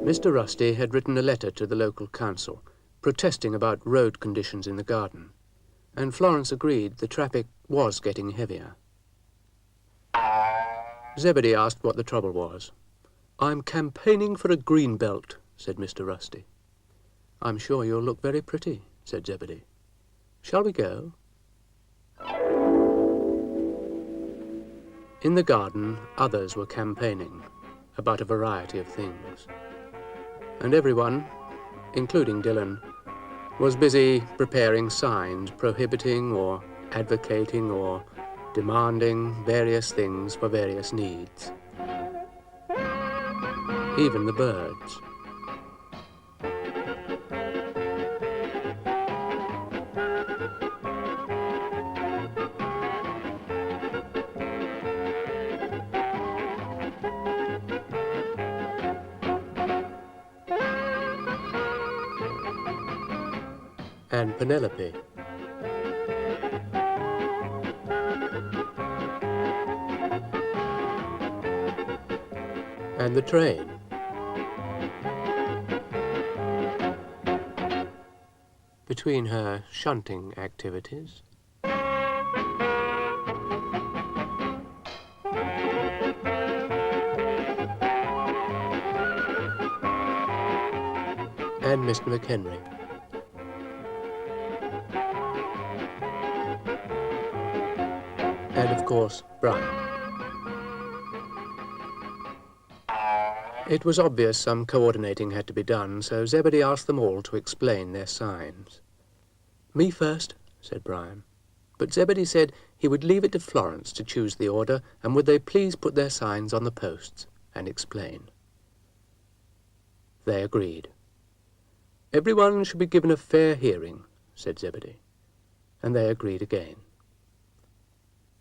Mr. Rusty had written a letter to the local council, protesting about road conditions in the garden, and Florence agreed the traffic was getting heavier. Zebedee asked what the trouble was. "I'm campaigning for a green belt," said Mr. Rusty. "I'm sure you'll look very pretty," said Zebedee. "Shall we go?" In the garden, others were campaigning about a variety of things, and everyone, including Dylan, was busy preparing signs prohibiting or advocating or demanding various things for various needs. Even the birds. And Penelope. And the train. Between her shunting activities, and Mr. McHenry. And of course, Brian. It was obvious some coordinating had to be done, so Zebedee asked them all to explain their signs. "Me first," said Brian. But Zebedee said he would leave it to Florence to choose the order, and would they please put their signs on the posts and explain. They agreed. "Everyone should be given a fair hearing," said Zebedee, and they agreed again.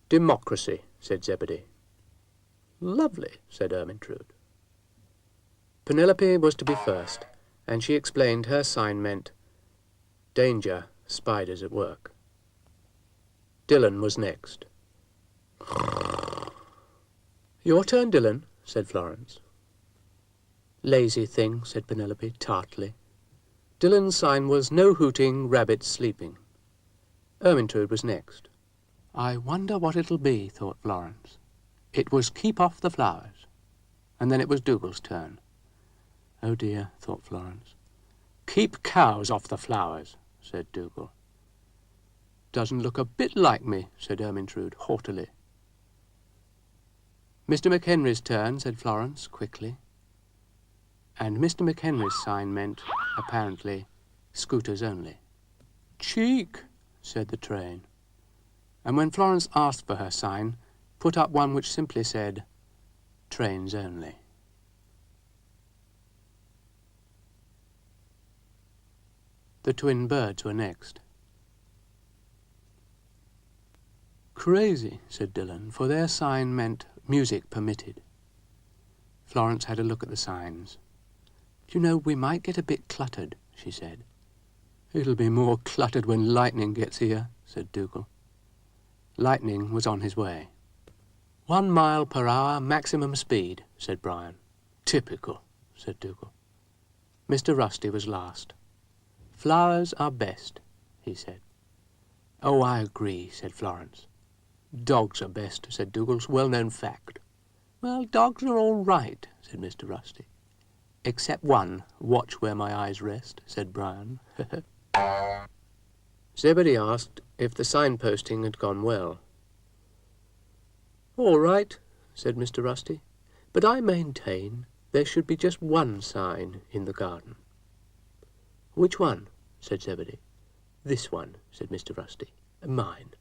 "Democracy," said Zebedee. "Lovely," said Ermintrude. Penelope was to be first, and she explained her sign meant danger, spiders at work. Dylan was next. "Your turn, Dylan," said Florence. "Lazy thing," said Penelope tartly. Dylan's sign was no hooting, rabbits sleeping. Ermintrude was next. "I wonder what it'll be," thought Florence. It was keep off the flowers, and then it was Dougal's turn. "Oh dear," thought Florence. "Keep cows off the flowers," said Dougal. "Doesn't look a bit like me," said Ermintrude haughtily. "Mr. McHenry's turn," said Florence quickly. And Mr. McHenry's sign meant, apparently, scooters only. "Cheek," said the train. And when Florence asked for her sign, put up one which simply said, "Trains only." The twin birds were next. "Crazy," said Dylan, for their sign meant music permitted. Florence had a look at the signs. "Do you know, we might get a bit cluttered," she said. "It'll be more cluttered when lightning gets here," said Dougal. Lightning was on his way. 1 mile per hour maximum speed," said Brian. "Typical," said Dougal. Mr. Rusty was last. "Flowers are best," he said. "Oh, I agree," said Florence. "Dogs are best," said Dougal's well-known fact. "Well, dogs are all right," said Mr. Rusty. "Except one, watch where my eyes rest," said Brian. Zebedee asked if the signposting had gone well. "All right," said Mr. Rusty, "but I maintain there should be just one sign in the garden." "Which one?" said Zebedee. "This one," said Mr. Rusty. "Mine."